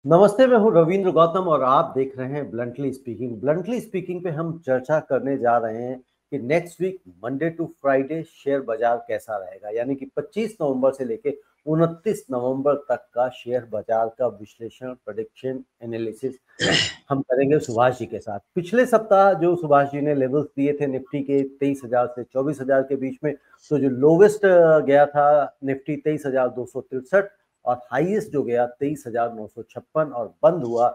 नमस्ते, मैं हूँ रवींद्र गौतम और आप देख रहे हैं ब्लंटली स्पीकिंग। ब्लंटली स्पीकिंग पे हम चर्चा करने जा रहे हैं कि next week Monday to Friday share बाजार कैसा रहेगा, यानी कि 25 नवंबर से लेके 29 नवंबर तक का शेयर बाजार का विश्लेषण, प्रेडिक्शन, एनालिसिस हम करेंगे सुभाष जी के साथ। पिछले सप्ताह जो सुभाष जी ने लेवल्स दिए थे निफ्टी के 23,000 से 24,000 के बीच में, तो जो लोवेस्ट गया था निफ्टी 23,263 और हाईएस्ट जो गया 23,956 और बंद हुआ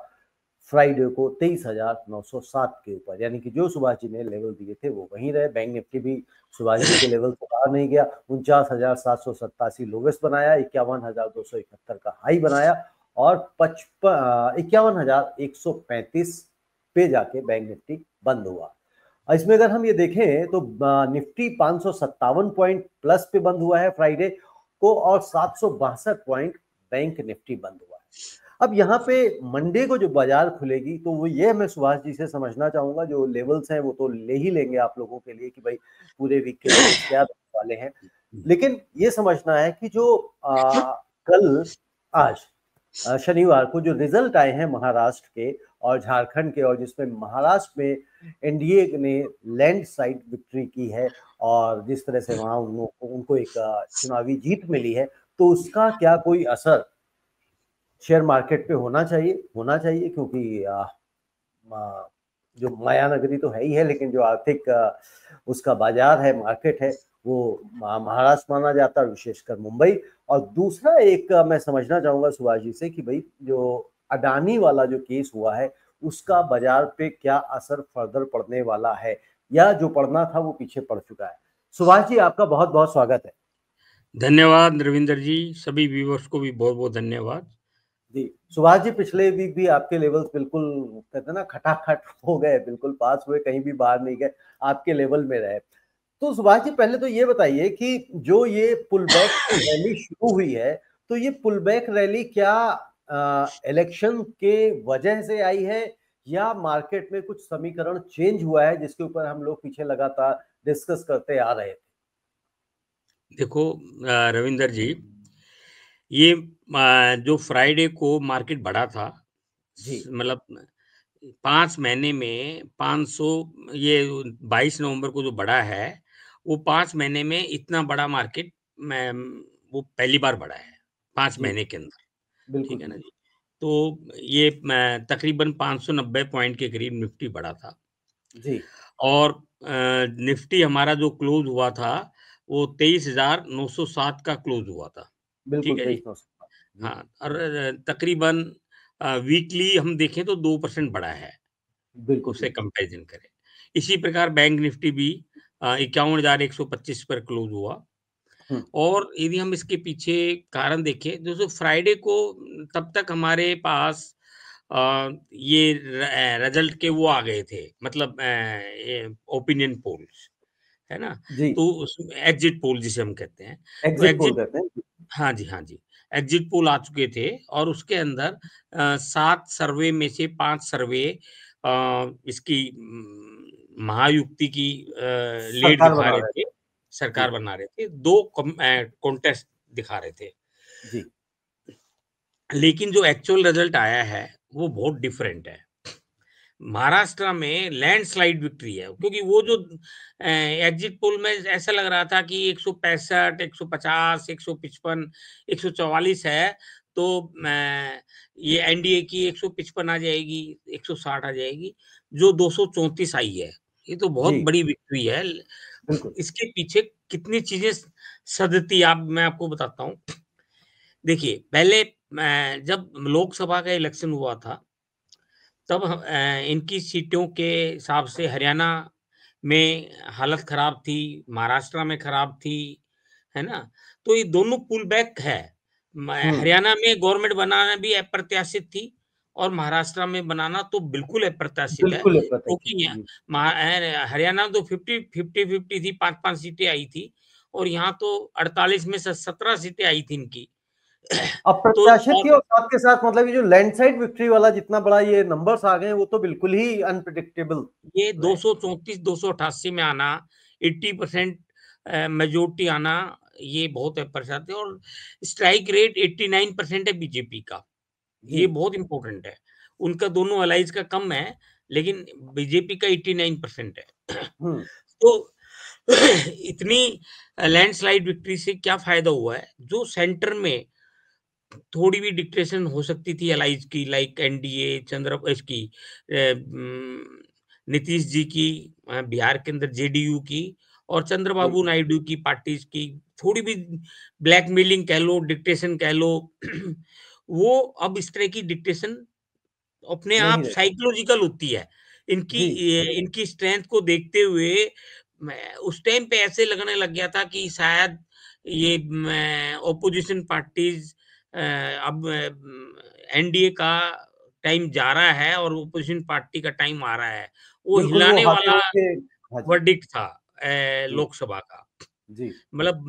फ्राइडे को 23,907 के ऊपर। यानी कि जो सुभाष जी ने लेवल दिए थे वो वहीं रहे। बैंक निफ्टी भी सुभाष जी के लेवल से बाहर नहीं गया, 49,787 लोवेस्ट बनाया, 51,271 का हाई बनाया और 51,135 पे जाके बैंक निफ्टी बंद हुआ। इसमें अगर हम ये देखें तो निफ्टी 557 पॉइंट प्लस पे बंद हुआ है फ्राइडे को और 762 पॉइंट बैंक निफ्टी बंद हुआ है। अब यहाँ पे मंडे को जो बाजार खुलेगी तो वो ये मैं सुभाष जी से समझना चाहूंगा। जो लेवल्स हैं वो तो ले ही लेंगे आप लोगों के लिए कि भाई पूरे वीक के लेवल्स क्या रहने वाले हैं, लेकिन ये समझना है कि जो कल आज शनिवार को जो रिजल्ट आए हैं महाराष्ट्र के और झारखंड के, और जिसमें महाराष्ट्र में एनडीए ने लैंडस्लाइड विक्ट्री की है और जिस तरह से वहां उनको एक चुनावी जीत मिली है, तो उसका क्या कोई असर शेयर मार्केट पे होना चाहिए क्योंकि जो माया नगरी तो है ही है, लेकिन जो आर्थिक उसका बाजार है, मार्केट है, वो महाराष्ट्र माना जाता है, विशेषकर मुंबई। और दूसरा एक मैं समझना चाहूंगा सुभाष जी से कि भाई जो अडानी वाला जो केस हुआ है उसका बाजार पे क्या असर फर्दर पड़ने वाला है, या जो पड़ना था वो पीछे पड़ चुका है। सुभाष जी, आपका बहुत बहुत स्वागत है। धन्यवाद रविंदर जी, सभी व्यूअर्स को भी बहुत बहुत धन्यवाद जी सुभाष जी, पिछले वीक भी आपके लेवल्स बिल्कुल कहते हैं ना खटाखट हो गए, बिल्कुल पास हुए, कहीं भी बाहर नहीं गए, आपके लेवल में रहे। तो सुभाष जी, पहले तो ये बताइए कि जो ये पुल बैक रैली शुरू हुई है, तो ये पुल बैक रैली क्या इलेक्शन के वजह से आई है या मार्केट में कुछ समीकरण चेंज हुआ है जिसके ऊपर हम लोग पीछे लगातार डिस्कस करते आ रहे थे? देखो रविंदर जी, ये जो फ्राइडे को मार्केट बढ़ा था, जी मतलब 5 महीने में 500, ये 22 नवंबर को जो बढ़ा है, वो 5 महीने में इतना बड़ा मार्केट वो पहली बार बढ़ा है 5 जी महीने के अंदर। बिल्कुल ठीक है ना बिल्कुल। जी? तो ये तकरीबन 590 पॉइंट के करीब निफ्टी बढ़ा था जी और निफ्टी हमारा जो क्लोज हुआ था, वो 23,907 का क्लोज हुआ था। बिल्कुल ठीक है जी? 23,907। जी हाँ, और तकरीबन वीकली हम देखें तो 2% बढ़ा है, बिल्कुल उससे बिल्कुल। कंपैरिज़न करें। इसी प्रकार बैंक निफ्टी भी 51,125 पर क्लोज हुआ। हम्म, और यदि हम इसके पीछे कारण देखें, दोस्तों फ्राइडे को तब तक हमारे पास ये रिजल्ट के वो आ गए थे, मतलब ये ओपिनियन पोल्स, है ना? जी तो उसमें एग्जिट पोल जिसे हम कहते हैं, तो एग्जिट पोल एग्जिट, कहते हैं। हाँ जी, हाँ जी। एग्जिट पोल आ चुके थे और उसके अंदर 7 सर्वे में से 5 सर्वे इसकी महायुक्ति की लीड सरकार दिखा बना रहे रहे थे, थे। सरकार जी बना रहे थे। 2 कॉन्टेस्ट दिखा रहे थे। जी लेकिन जो एक्चुअल रिजल्ट आया है, वो बहुत डिफरेंट है। महाराष्ट्र में लैंडस्लाइड विक्ट्री है, क्योंकि वो जो एग्जिट पोल में ऐसा लग रहा था कि 165, 150, 155, 144 है, तो ये एनडीए की 155 आ जाएगी, 160 आ जाएगी, जो 234 आई है। ये तो बहुत जी बड़ी विक्ट्री है। बिल्कुल। इसके पीछे कितनी चीजें सदती, आप मैं आपको बताता हूँ। देखिए, पहले जब लोकसभा का इलेक्शन हुआ था, तब इनकी सीटों के हिसाब से हरियाणा में हालत खराब थी, महाराष्ट्र में खराब थी, है ना? तो ये दोनों पुल बैक है। हम्म, हरियाणा में गवर्नमेंट बनाना भी अप्रत्याशित थी और महाराष्ट्र में बनाना तो बिल्कुल अप्रत्याशित है, बिल्कुल अप्रत्याशित क्योंकि थी। जी हरियाणा तो 50-50 थी, 5-5 सीटें आई थी और यहाँ तो 48 में से 17 सीटें आई थी इनकी। तो अप्रत्याशित और थी और साथ के साथ मतलब ये जो लैंडस्लाइड विक्ट्री वाला जितना बड़ा ये नंबर्स आ गए हैं वो तो बिल्कुल ही अनप्रिडिक्टेबल ये रहे। 234-288 में आना, 80% मेजॉरिटी आना, ये बहुत है प्रतिशत है और स्ट्राइक रेट 89% है बीजेपी का। ये बहुत इंपॉर्टेंट है। उनका दोनों अलाइज का कम है, लेकिन बीजेपी का 89% है। हम्म। तो इतनी लैंडस्लाइड विक्ट्री से क्या फायदा हुआ है? जो सेंटर में थोड़ी भी डिक्टेशन हो सकती थी अलाइज की, लाइक एनडीए, इसकी नीतीश जी की, बिहार के अंदर जेडीयू की, और जी चंद्रबाबू नायडू की पार्टीज की, थोड़ी भी ब्लैकमेलिंग कह लो, डिक्टेशन कह लो, वो अब इस तरह की डिक्टेशन अपने नहीं आप रहती। साइकोलॉजिकल होती है। इनकी जी इनकी स्ट्रेंथ को देखते हुए मैं उस टाइम पे ऐसे लगने लग गया था कि शायद ये ऑपोजिशन पार्टीज अब एनडीए का टाइम जा रहा है और ऑपोजिशन पार्टी का टाइम आ रहा है। वो बिल्कुल, वो हिलाने हाथे वाला होके। हाँ जी। वर्डिक्ट था जी लोकसभा का। जी मतलब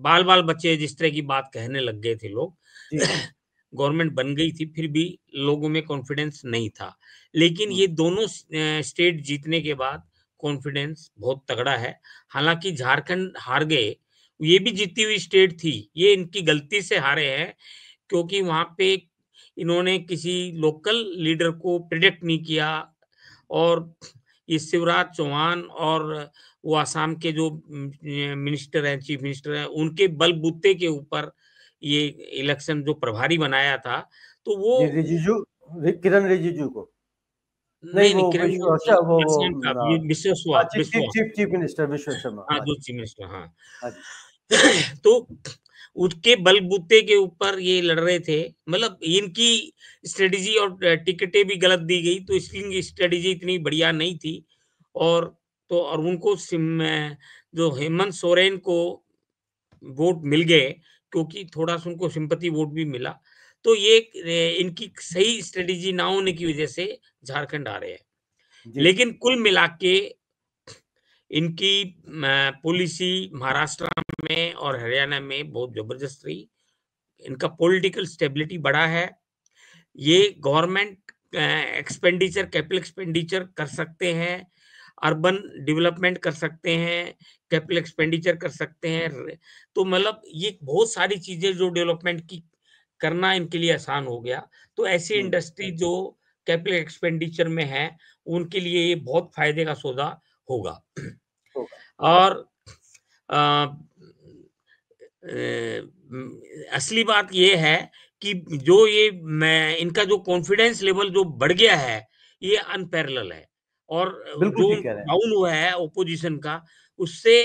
बाल-बाल बच्चे जिस तरह की बात कहने लग गए थे लोग। जी। गवर्नमेंट बन गई थी, फिर भी लोगों में कॉन्फिडेंस नहीं था। लेकिन हम्म। ये दोनों स्टेट जीतने के बाद कॉन्फिडेंस बहुत तगड़ा है। हालाँकि झारखंड हार गए, ये भी जीती हुई स्टेट थी। ये इनकी गलती से हारे हैं, क्योंकि वहाँ पे इन्होंने किसी लोकल लीडर को प्रिडिक्ट नहीं किया, और ये शिवराज चौहान और वो असम के जो मिनिस्टर हैं, चीफ मिनिस्टर हैं, उनके बलबूते के ऊपर ये इलेक्शन जो प्रभारी बनाया था, तो वो जी रिजिजू, किरण रिजिजू को। नहीं, नहीं, वो नहीं, किरण विश्व अच्छा वो असम का हाँ, बिस्वा बिस्वा। चीफ मिनिस्टर विश्व शर्मा। हाँ, हाँ जो जी। चीफ मिनिस्टर, हाँ। हाँ जी। तो उसके बलबूते के ऊपर ये लड़ रहे थे। मतलब इनकी स्ट्रेटजी और टिकटें भी गलत दी गई, तो इसकी स्ट्रेटजी इतनी बढ़िया नहीं थी। और तो और उनको जो हेमंत सोरेन को वोट मिल गए, क्योंकि थोड़ा-सा उनको सिंपैथी वोट भी मिला। तो ये इनकी सही स्ट्रेटजी ना होने की वजह से झारखंड आ रहे हैं। जी लेकिन कुल मिला के इनकी पॉलिसी महाराष्ट्र में और हरियाणा में बहुत ज़बरदस्त रही। इनका पॉलिटिकल स्टेबिलिटी बढ़ा है। ये गवर्नमेंट एक्सपेंडिचर, कैपिटल एक्सपेंडिचर कर सकते हैं, अर्बन डेवलपमेंट कर सकते हैं, कैपिटल एक्सपेंडिचर कर सकते हैं। तो मतलब ये बहुत सारी चीज़ें जो डेवलपमेंट की करना इनके लिए आसान हो गया। तो ऐसी हम्म। इंडस्ट्री जो कैपिटल एक्सपेंडिचर में है, उनके लिए ये बहुत फ़ायदे का सौदा होगा। होगा। और अ, असली बात ये है कि जो ये मैं इनका जो कॉन्फिडेंस लेवल जो बढ़ गया है, ये अनपैरेलल है। और बिल्कुल जो ठीक कह रहे हैं। डाउन हुआ है ऑपोजिशन का, उससे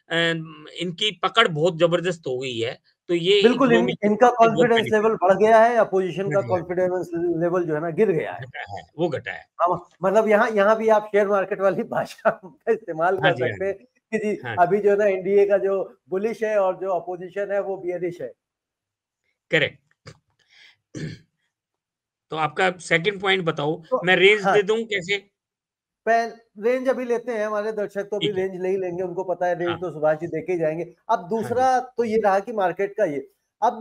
इनकी पकड़ बहुत ज़बरदस्त हो गई है। तो ये बिल्कुल इकोनॉमी के इनका हिसाब से बहुत कॉन्फिडेंस बेनिफिट लेवल बढ़ गया है, अपोजिशन का घट गया, कॉन्फिडेंस लेवल जो है ना गिर गया है। घटा है, वो घटा है। हाँ, मतलब यहाँ यहाँ भी आप शेयर मार्केट वाली भाषा का इस्तेमाल हाँ कर जी, हाँ सकते जी। हैं कि जी हाँ जी, अभी जो है ना एनडीए का जो बुलिश है और जो अपोजिशन है वो बियरिश है। करेक्ट। तो आपका सेकंड पॉइंट बताओ, तो मैं रेंज हाँ, दे दूँ कैसे? पहल रेंज अभी लेते हैं, हमारे दर्शक तो अभी ठीक है। रेंज ले ही लेंगे, उनको पता है रेंज हाँ, तो सुभाष जी देखे ही जाएंगे। अब हाँ जी। दूसरा तो ये रहा कि मार्केट का ये अब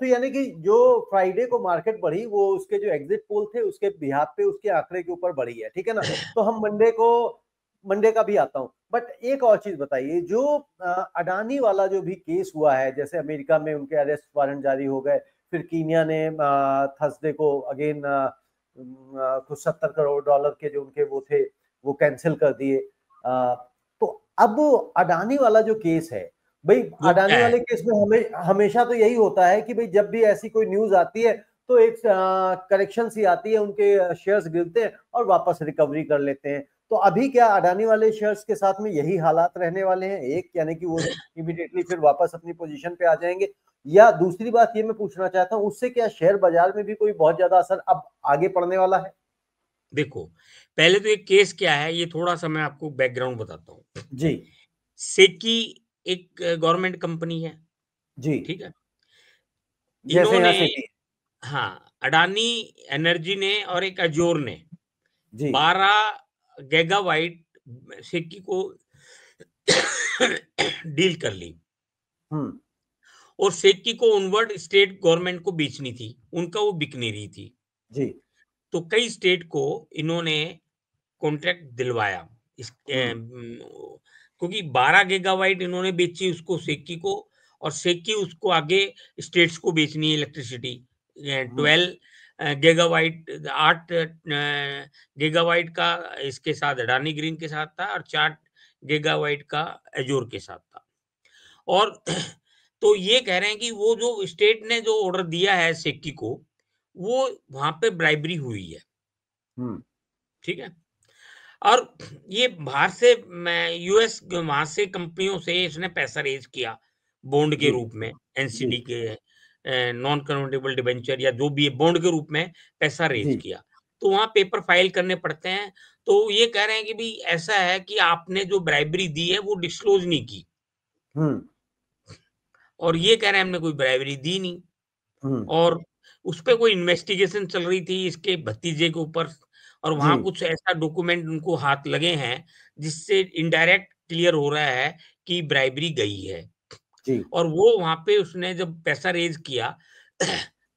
तो यानी कि जो फ्राइडे को मार्केट बढ़ी वो उसके जो एग्जिट पोल थे उसके बिहाफ पे उसके आंकड़े के ऊपर बढ़ी है, ठीक है ना। तो हम मंडे का भी आता हूँ, बट एक और चीज बताइए, जो अडानी वाला जो भी केस हुआ है, जैसे अमेरिका में उनके अरेस्ट वारंट जारी हो गए, फिर कीनिया ने थर्सडे को अगेन कुछ $70 करोड़ के जो उनके वो थे वो कैंसिल कर दिए। अ, तो अब अडानी वाला जो केस है, भाई वो क्या अडानी है? वाले केस में हमेशा तो यही होता है कि भाई जब भी ऐसी कोई न्यूज आती है तो एक करेक्शन सी आती है, उनके शेयर्स गिरते हैं और वापस रिकवरी कर लेते हैं। तो अभी क्या अडानी वाले शेयर्स के साथ में यही हालात रहने वाले हैं, एक यानी कि वो इमीडिएटली फिर वापस अपनी पोजीशन पे आ जाएंगे, या दूसरी बात ये मैं पूछना चाहता हूँ उससे क्या शेयर बाजार में भी कोई बहुत ज्यादा असर अब आगे पड़ने वाला है? देखो, पहले तो ये केस क्या है, ये थोड़ा-सा मैं आपको बैकग्राउंड बताता हूँ। जी सेकी एक गवर्नमेंट कंपनी है, जी। ठीक है? जैसे यहाँ इन्होंने से थी। हाँ, अडानी एनर्जी ने और एक अज़ोर ने जी। 12 गीगाबाइट सेकी को डील कर ली, हम्म। और सेकी को ओनवर्ड स्टेट गवर्नमेंट को बेचनी थी, उनका वो बिक नहीं रही थी। जी। तो कई स्टेट को इन्होंने कॉन्ट्रैक्ट दिलवाया। हम्म। क्योंकि 12 गीगाबाइट इन्होंने बेची उसको सेकी को, और सेकी उसको आगे स्टेट्स को बेचनी है इलेक्ट्रिसिटी। हम्म। 12 गीगाबाइट 8 गीगाबाइट का इसके साथ अडानी ग्रीन के साथ था और 4 गीगाबाइट का एजोर के साथ था। और तो ये कह रहे हैं कि वो जो स्टेट ने जो ऑर्डर दिया है सेक्की को, वो वहाँ पे ब्राइबरी हुई है। ठीक है? और ये बाहर से यूएस वहाँ से कंपनियों से इसने पैसा रेज़ किया बॉन्ड के जी, रूप में, एनसीडी जी, के नॉन कन्वर्टिबल डिबेंचर या जो भी है बॉन्ड के रूप में पैसा रेज़ जी, किया। तो वहाँ पेपर फाइल करने पड़ते हैं। तो ये कह रहे हैं कि भई ऐसा है कि आपने जो ब्राइबरी दी है वो डिस्क्लोज़ नहीं की। हुँ, और ये कह रहे हैं हमने कोई ब्राइबरी दी नहीं। हुँ, और उसपे कोई इन्वेस्टिगेशन चल रही थी इसके भतीजे के ऊपर और जी, वहाँ कुछ ऐसा डॉक्यूमेंट उनको हाथ लगे हैं, जिससे इनडायरेक्ट क्लियर हो रहा है कि ब्राइबरी गई है। जी, और वो वहाँ पे उसने जब पैसा रेज़ किया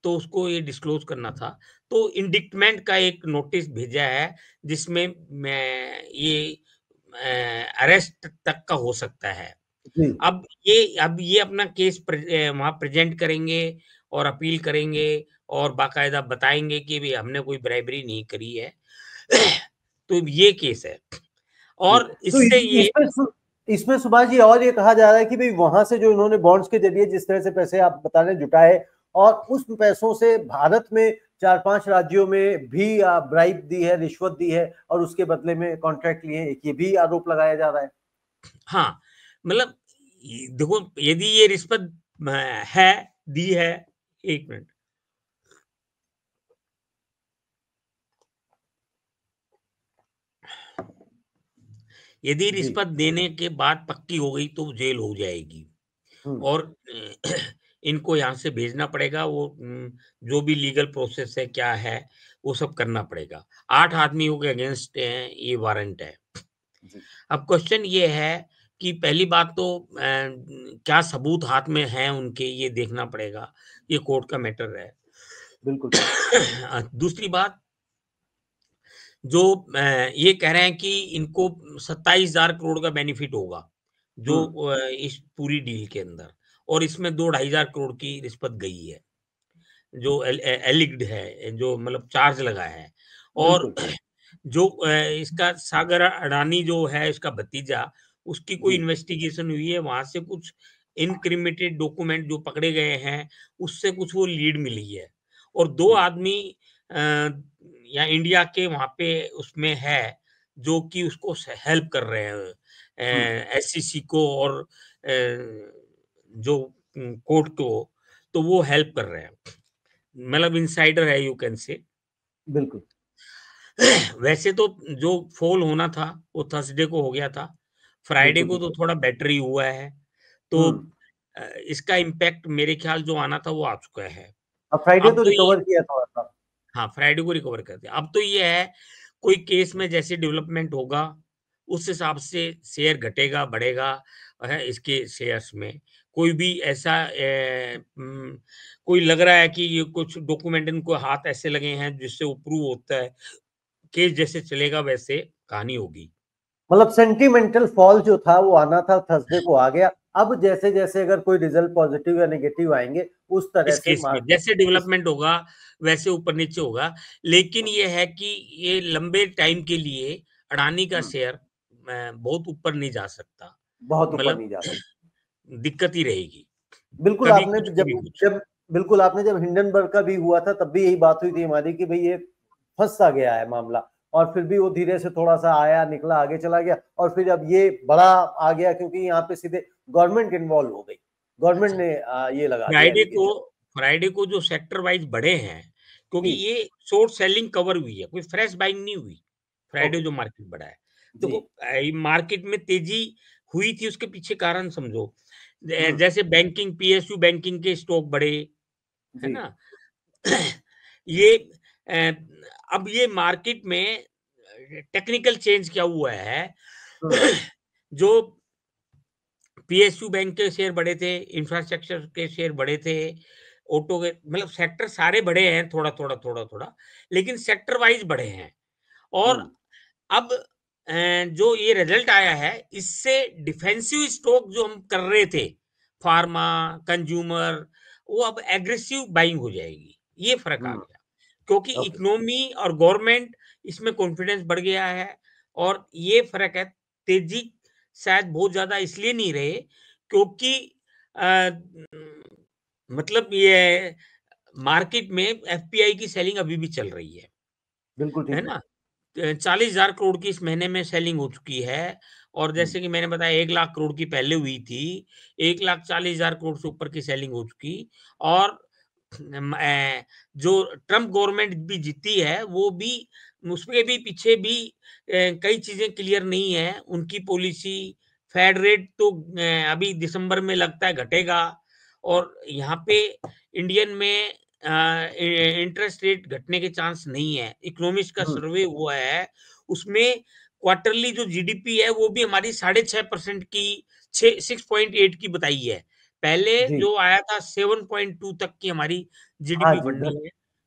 तो उसको ये डिस्क्लोज़ करना था। तो इंडिक्टमेंट का एक नोटिस भेजा है, जिसमें मैं ये अरेस्ट तक का हो सकता है। जी, अब ये अपना केस वहाँ प्रेज़ेंट करेंगे और अपील करेंगे और बाकायदा बताएँगे कि भई हमने कोई ब्राइबरी नहीं करी है। तो ये केस है जी। और तो इससे ये इसमें सुभाष जी और ये कहा जा रहा है कि भई वहाँ से जो इन्होंने बॉन्ड्स के ज़रिए जिस तरह से पैसे आप बता रहे हैं जुटाए और उस पैसों से भारत में 4-5 राज्यों में भी ब्राइब दी है, रिश्वत दी है और उसके बदले में कॉन्ट्रैक्ट लिए हैं। एक ये भी आरोप लगाया जा रहा है। हाँ, मतलब देखो यदि ये रिश्वत है, दी है 1 मिनट। यदि जी। रिश्वत देने के बाद पक्की हो गई तो जेल हो जाएगी हुँ, और इनको यहाँ से भेजना पड़ेगा वो जो भी लीगल प्रोसेस है, क्या है, वो सब करना पड़ेगा। 8 आदमियों के अगेंस्ट ये वारंट है। जी, अब क्वेश्चन ये है कि पहली बात तो क्या सबूत हाथ में हैं उनके, ये देखना पड़ेगा। ये कोर्ट का मैटर है। बिल्कुल। दूसरी बात जो ये कह रहे हैं कि इनको 27,000 करोड़ का बेनिफिट होगा, जो हुँ, इस पूरी डील के अंदर और इसमें 2 ढाई हज़ार करोड़ की रिश्वत गई है, जो एलिग्ड है, जो मतलब चार्ज लगा है और बिल्कुल। जो इसका सागर अडानी जो है इसका भतीजा, उसकी कोई जी, इन्वेस्टिगेशन हुई है, वहाँ से कुछ इनक्रिमिनेटेड डॉक्यूमेंट जो पकड़े गए हैं, उससे कुछ वो लीड मिली है और 2 जी, आदमी अ, या इंडिया के वहाँ पे उसमें है, जो कि उसको हेल्प कर रहे हैं हुँ, एसईसी को और जो कोर्ट को, तो वो हेल्प कर रहे हैं। मतलब इनसाइडर है यू कैन से। बिल्कुल। वैसे तो जो फ़ॉल होना था, वो थर्सडे को हो गया था। फ्राइडे बिल्कुल, को तो बिल्कुल। थोड़ा बेटर ही हुआ है। तो हुँ, इसका इम्पैक्ट मेरे ख़्याल जो आना था वो आ चुका है। अब फ्राइडे अब तो तो ये रिकवर किया थोड़ा-सा। हाँ, फ्राइडे को रिकवर कर दिया। अब तो ये है, कोई केस में जैसे डेवलपमेंट होगा, उस हिसाब से शेयर घटेगा, बढ़ेगा इसके शेयर्स में। कोई भी ऐसा कोई लग रहा है कि ये कुछ डॉक्यूमेंट इनको हाथ ऐसे लगे हैं जिससे वो प्रूव होता है, केस जैसे चलेगा वैसे कहानी होगी। मतलब सेंटिमेंटल फॉल जो था वो आना था थर्सडे को आ गया। अब जैसे-जैसे अगर कोई रिजल्ट पॉजिटिव या नेगेटिव आएँगे, उस तरह इस से केस में मार्केट जैसे इस डेवलपमेंट होगा, वैसे ऊपर-नीचे होगा। लेकिन ये है कि ये लंबे टाइम के लिए अडानी का हुँ, शेयर बहुत ऊपर नहीं जा सकता। बहुत ऊपर मतलब नहीं जा सकता। दिक्कत ही रहेगी। बिल्कुल कभी आपने कुछ, जब कभी कुछ। जब बिल्कुल आपने जब हिंडनबर्ग का भी हुआ था तब भी यही बात हुई थी हमारी कि भई ये फँस-सा गया है मामला और फिर भी वो धीरे से थोड़ा-सा आया, निकला, आगे चला गया और फिर अब ये बड़ा आ गया क्योंकि यहाँ पे सीधे गवर्नमेंट इन्वॉल्व हो गई। गवर्नमेंट अच्छा, ने ये लगा दिया फ्राइडे को एलिगेशन। फ्राइडे को जो सेक्टर वाइज़ बढ़े हैं, क्योंकि जी, ये शॉर्ट सेलिंग कवर हुई है, कोई फ्रेश बाइंग नहीं हुई। फ्राइडे ओके, जो मार्केट बढ़ा है। जी, देखो मार्केट में तेज़ी हुई थी उसके पीछे कारण समझो। हुँ, जैसे बैंकिंग, पीएसयू बैंकिंग के स्टॉक बढ़े, है जी, ना? ये अ, अब ये मार्केट में टेक्निकल चेंज क्या हुआ है हुँ, जो पीएसयू बैंक के शेयर बढ़े थे, इंफ्रास्ट्रक्चर के शेयर बढ़े थे, ऑटो के मतलब सेक्टर सारे बढ़े हैं थोड़ा-थोड़ा, थोड़ा-थोड़ा, लेकिन सेक्टर वाइज़ बढ़े हैं। और हुँ, अब जो ये रिजल्ट आया है, इससे डिफेंसिव स्टॉक जो हम कर रहे थे, फार्मा, कंज्यूमर, वो अब एग्रेसिव बाइंग हो जाएगी। ये फ़र्क आ हुँ, गया। क्योंकि ओके। इकोनॉमी और गवर्नमेंट इसमें कॉन्फिडेंस बढ़ गया है और ये फर्क है। तेजी शायद बहुत ज्यादा इसलिए नहीं रहे क्योंकि अ, मतलब ये मार्केट में एफपीआई की सेलिंग अभी भी चल रही बिल्कुल है ठीक है। ना? 40,000 करोड़ की इस महीने में सेलिंग हो चुकी है और हम्म। जैसे कि मैंने बताया 1 लाख करोड़ की पहले हुई थी, 1,40,000 करोड़ से ऊपर की सेलिंग हो चुकी और जो ट्रम्प गवर्नमेंट भी जीती है, वो भी उसके भी पीछे भी कई चीज़ें क्लियर नहीं है। उनकी पॉलिसी फेड रेट तो अभी दिसंबर में लगता है घटेगा और यहाँ पे इंडियन में इंटरेस्ट रेट घटने के चांस नहीं है। इकोनॉमिस्ट का हम्म। सर्वे हुआ है, उसमें क्वार्टरली जो जीडीपी है वो भी हमारी 6.5% की 6.8 की बताई है। पहले जी। जो आया था 7.2 तक की हमारी हाँ जीडीपी जी, बढ़नी है।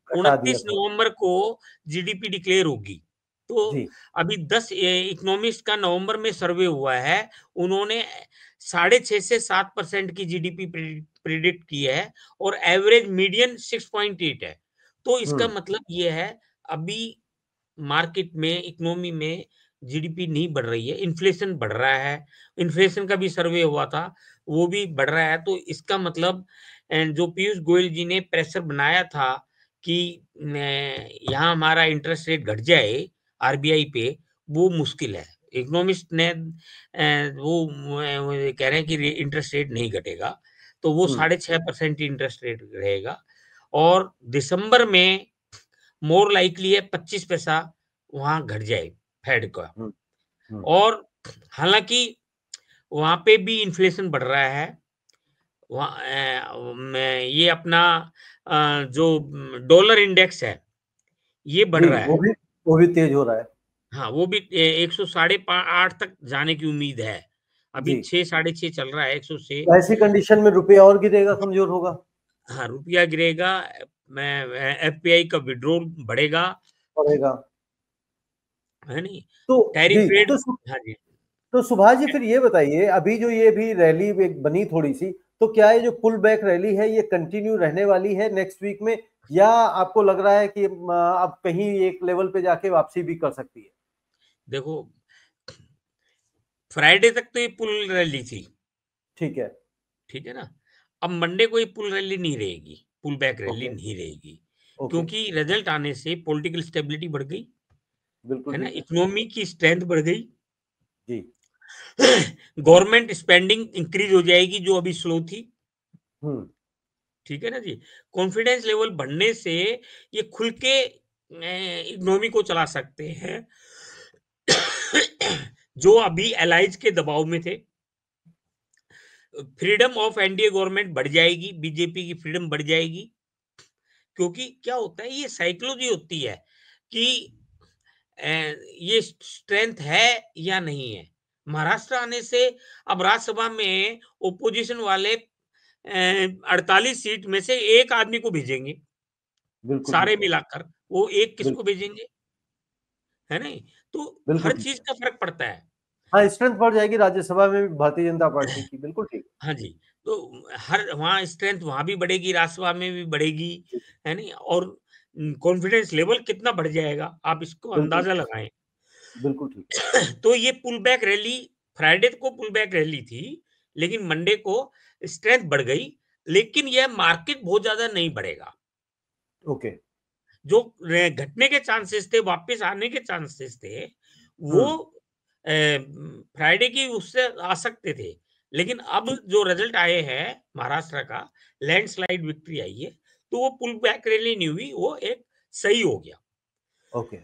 घटा दिया 29 था। नवंबर को जीडीपी डिक्लेयर होगी। तो जी। अभी 10 इकोनॉमिस्ट का नवंबर में सर्वे हुआ है। उन्होंने 6.5 से 7% की जीडीपी प्रिडिक्ट की है और एवरेज मीडियन 6.8 है। तो इसका हम्म। मतलब ये है अभी मार्केट में इकोनॉमी में जीडीपी नहीं बढ़ रही है, इन्फ्लेशन बढ़ रहा है। इन्फ्लेशन का भी सर्वे हुआ था, वो भी बढ़ रहा है। तो इसका मतलब जो पीयूष गोयल जी ने प्रेशर बनाया था कि यहाँ हमारा इंटरेस्ट रेट घट जाए आरबीआई पे, वो मुश्किल है। इकोनॉमिस्ट ने वो कह रहे हैं कि इंटरेस्ट रेट नहीं घटेगा, तो वो हम्म। 6.5% ही इंटरेस्ट रेट रहेगा और दिसंबर में मोर लाइकली है 25 पैसा वहां घट जाए फेड का। हम्म। हम्म। और हालांकि वहां पे भी इन्फ्लेशन बढ़ रहा है। ये अपना जो डॉलर इंडेक्स है ये बढ़ जी, रहा है। वो भी तेज हो रहा है। हाँ, वो भी 100 साढ़े 8 तक जाने की उम्मीद है। अभी जी। 6 साढ़े 6 चल रहा है 100 से। तो ऐसी कंडीशन में रुपया और गिरेगा, कमजोर होगा। हाँ, रुपया गिरेगा। मैं एफपीआई का विड्रॉल बढ़ेगा, पड़ेगा। है नहीं? तो टैरिफ जी, रेट। तो हाँ जी। तो सुभाष जी फिर ये बताइए, अभी जो ये भी रैली एक बनी थोड़ी सी, तो क्या ये जो पुल बैक रैली है ये कंटिन्यू रहने वाली है नेक्स्ट वीक में, या आपको लग रहा है कि अब कहीं एक लेवल पे जाके वापसी भी कर सकती है? देखो, फ्राइडे तक तो ये पुल रैली थी, ठीक है। ठीक है ना? अब मंडे को ये पुल रैली नहीं रहेगी, पुल बैक रैली ओके। नहीं रहेगी, ओके। क्योंकि रिजल्ट आने से पॉलिटिकल स्टेबिलिटी बढ़ गई, बिल्कुल है ना? ठीक है। इकोनॉमी की स्ट्रेंथ बढ़ गई, जी। गवर्नमेंट स्पेंडिंग इंक्रीज हो जाएगी जो अभी स्लो थी, हम्म। ठीक है ना जी? कॉन्फिडेंस लेवल बढ़ने से ये खुल के इकोनॉमी को चला सकते हैं, जो अभी एलाइज के दबाव में थे। फ्रीडम ऑफ एनडीए गवर्नमेंट बढ़ जाएगी, बीजेपी की फ्रीडम बढ़ जाएगी, क्योंकि क्या होता है ये साइकोलॉजी होती है कि ये स्ट्रेंथ है या नहीं है। महाराष्ट्र आने से अब राज्यसभा में ओपोजिशन वाले 48 सीट में से एक आदमी को भेजेंगे, बिल्कुल सारे ठीक है। मिलाकर। वो एक किसको बिल्कुल। भेजेंगे, है नहीं? तो बिल्कुल हर ठीक चीज है। का फर्क पड़ता है। हाँ, स्ट्रेंथ बढ़ जाएगी राज्यसभा में भी भारतीय जनता पार्टी की, बिल्कुल ठीक। हाँ जी, तो हर वहाँ स्ट्रेंथ वहाँ भी बढ़ेगी, राज्यसभा में भी बढ़ेगी, जी। है नहीं? और कॉन्फिडेंस लेवल कितना बढ़ जाएगा, आप इसको बिल्कुल। अंदाजा लगाएँ। बिल्कुल ठीक। तो ये पुल बैक रैली, फ्राइडे को पुल बैक रैली थी, लेकिन मंडे को स्ट्रेंथ बढ़ गई, लेकिन यह मार्केट बहुत ज़्यादा नहीं बढ़ेगा। ओके। जो घटने के चांसेस थे, वापस आने के चांसेस थे, वो हम्म। फ्राइडे की उससे आ सकते थे। लेकिन अब ठीक। जो रिजल्ट आए हैं महाराष्ट्र का, लैंडस्लाइड विक्ट्री आई है, तो वो पुल बैक रैली नहीं हुई, वो एक सही हो गया। ओके।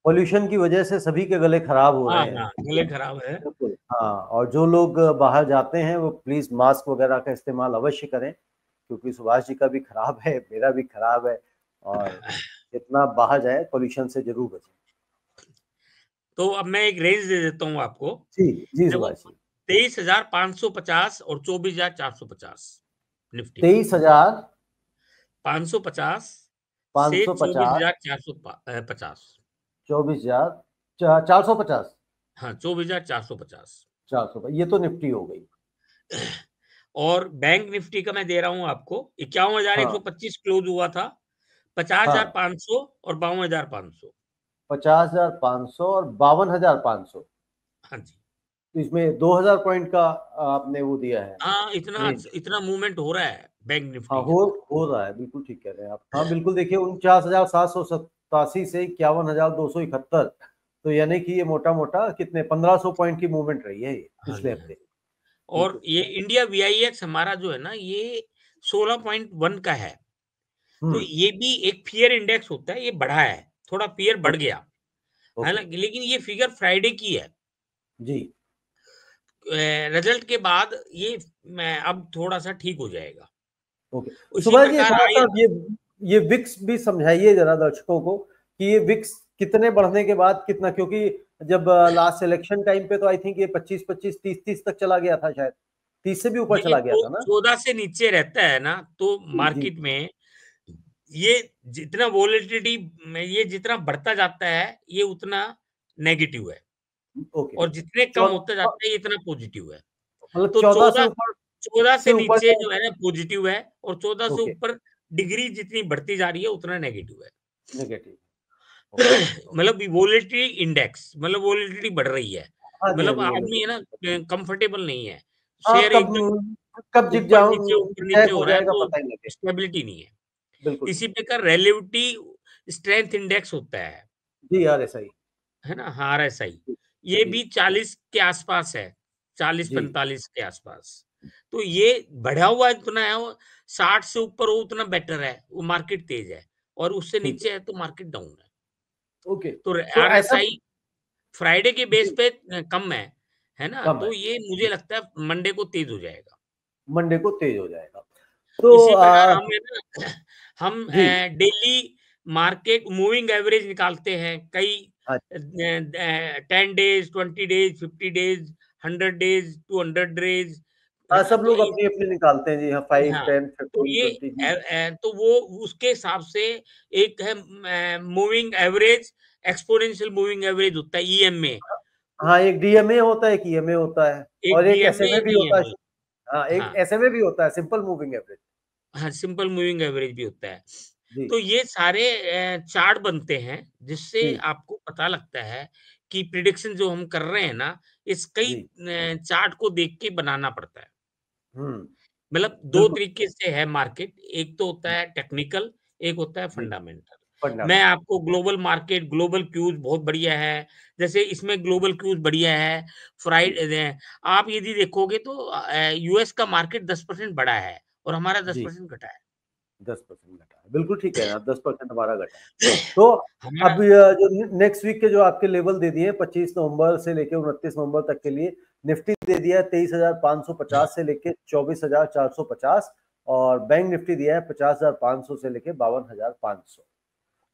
पोल्यूशन की वजह से सभी के गले खराब हो हाँ, रहे हैं। हाँ, गले खराब है। बिल्कुल, हाँ, और जो लोग बाहर जाते हैं वो प्लीज मास्क वगैरह का इस्तेमाल अवश्य करें, क्योंकि सुभाष जी का भी खराब है, मेरा भी खराब है। और जितना बाहर जाए पोल्यूशन से जरूर बचें। तो अब मैं एक रेंज दे देता हूँ आपको। जी। जी देखो, सुभाष जी। 23,550 और 24,450 निफ्टी में, 23,550। 550 से 24,450। 24,450। हाँ, 24,450। 400, ये तो निफ्टी हो गई। और बैंक निफ्टी का मैं दे रहा हूँ आपको 51,125 क्लोज हुआ था, 50,500 और 52,500। 50,500 और 52,500। हाँ जी। तो इसमें 2,000 पॉइंट का आपने वो दिया है हाँ, इतना रेंज। इतना मूवमेंट हो रहा है बैंक हाँ, निफ्टी के अंदर। हो रहा है, बिल्कुल ठीक कह रहे हैं आप। हाँ बिल्कुल, देखिए 49,787 से 51,271, तो यानी कि ये मोटा मोटा कितने 1,500 पॉइंट की मूवमेंट रही है ये हाँ पिछले जी, हाँ हफ्ते। जी। और बिल्कुल। ये इंडिया वीआईएक्स हमारा जो है ना, ये 16.1 का है। तो हम्म। ये भी एक फियर इंडेक्स होता है, ये बढ़ा है, थोड़ा फियर बढ़ ओके। गया, है ओके। ना? लेकिन ये फिगर फ्राइडे की है। जी। रिजल्ट के बाद ये मैं अब थोड़ा-सा ठीक हो जाएगा। ओके। उसी सुभाष जी, प्रकार थोड़ा सा आई ये विक्स भी समझाइए जरा दर्शकों को कि ये विक्स कितने बढ़ने के बाद कितना, क्योंकि जब लास्ट इलेक्शन टाइम पे तो आई थिंक ये 25-25, 30-30 तक चला गया था शायद, 30 से भी ऊपर देखिए चला गया तो था ना। 14 से नीचे रहता है ना, तो जी जी। मार्केट में ये जितना वोलेटिलिटी में ये जितना बढ़ता जाता है, ये उतना नेगेटिव है ओके। और जितने कम होता जाता है, ये इतना पॉजिटिव है। मतलब तो 14 से 14 ऊपर 14 से से ऊपर नीचे का। जो है ना पॉजिटिव है और 14 से ओके। ऊपर डिग्री जितनी बढ़ती जा रही है, उतना नेगेटिव है। नेगेटिव। ओके। ओके। मतलब वोलेटिलिटी इंडेक्स मतलब वोलेटिलिटी बढ़ रही है। हाँ जी, हाँ मतलब जी, आदमी है ना वोलेटिलिटी। कंफर्टेबल नहीं है। हाँ, शेयर कब एकदम कब जिग जाऊं, ऊपर नीचे क्रैक हो हो रहा है जाएगा तो पता ही नहीं लगे। स्टेबिलिटी नहीं है। बिल्कुल इसी ठीक। प्रकार रिलेटिविटी स्ट्रेंथ इंडेक्स होता जी यार, ऐसा ही। है ना? आरएसआई जी। ये जी। भी 40 के आसपास है, जी। 40-45 के आसपास। तो ये बढ़ा हुआ जितना है वो 60 से ऊपर हो उतना बेटर है, वो मार्केट तेज है और उससे ठीक है। नीचे है तो मार्केट डाउन है। ओके। तो तो ऐसा। आरएसआई फ्राइडे के बेस जी। पे कम है ना? कम है। तो ये मुझे लगता है मंडे को तेज हो जाएगा। मंडे को तेज हो जाएगा। तो इसी प्रकार हम है ना हम जी। डेली मार्केट मूविंग एवरेज निकालते हैं कई हाँ। 10 days 20 days 50 days 100 days 200 days है हाँ, ना सब तो लोग अपनी अपनी निकालते हैं जी। हाँ, 5, हाँ 10, तो 15, ये 20 जी। तो वो उसके हिसाब से एक है moving average exponential moving average होता है ईएमए हाँ, एक डीएमए होता है, एक ईएमए होता है, एक और एक डीएमए एसएमए एक भी होता है। ईएमए हाँ, एक हाँ एसएमए भी होता है, सिंपल मूविंग एवरेज। हाँ, सिंपल मूविंग एवरेज भी होता है। जी। तो ये सारे चार्ट बनते हैं, जिससे जी। आपको पता लगता है कि प्रिडिक्शन जो हम कर रहे हैं ना, इस कई जी। चार्ट को देख के बनाना पड़ता है। हम्म। मतलब 2 बिल्कुल। तरीके से है मार्केट, एक तो होता है टेक्निकल, एक होता है जी। फंडामेंटल। मैं फंडामेंटल। आपको ग्लोबल मार्केट, ग्लोबल क्यूज़ बहुत बढ़िया है, जैसे इसमें ग्लोबल क्यूज़ बढ़िया है, जी। आप यदि देखोगे तो यूएस का मार्केट 10% बढ़ा है और हमारा जी। 10% घटा है। 10% घटा है, बिल्कुल ठीक है, 10% हमारा घटा है। तो हमारा अब जो नेक्स्ट वीक के जो आपके लेवल दे दिए 25 नवंबर से लेके 29 नवंबर तक के लिए, निफ्टी दे दिया है 23,550 से लेके 24,450, और बैंक निफ्टी दिया है 50,500 से लेके 52,500।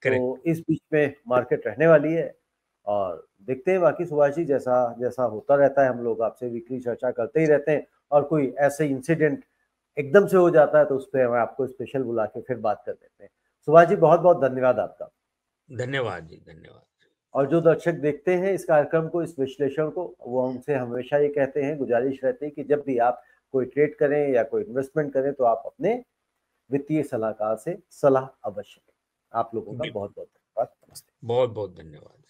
करेक्ट। तो इस बीच में मार्केट रहने वाली है, और देखते हैं बाकी सुभाष जी, जैसा जैसा होता रहता है, हम लोग आपसे वीकली चर्चा करते ही रहते हैं, और कोई ऐसे इंसिडेंट एकदम से हो जाता है तो उस पर हम आपको स्पेशल बुला के फिर बात कर देते हैं। सुभाष जी, बहुत बहुत धन्यवाद आपका। धन्यवाद जी, धन्यवाद। और जो दर्शक देखते हैं इस कार्यक्रम को, इस विश्लेषण को, वो हमसे हमेशा ये कहते हैं, गुजारिश रहती है कि जब भी आप कोई ट्रेड करें या कोई इन्वेस्टमेंट करें तो आप अपने वित्तीय सलाहकार से सलाह अवश्य लें। आप लोगों का बहुत बिल्कुल, बहुत धन्यवाद। नमस्ते। बहुत-बहुत धन्यवाद।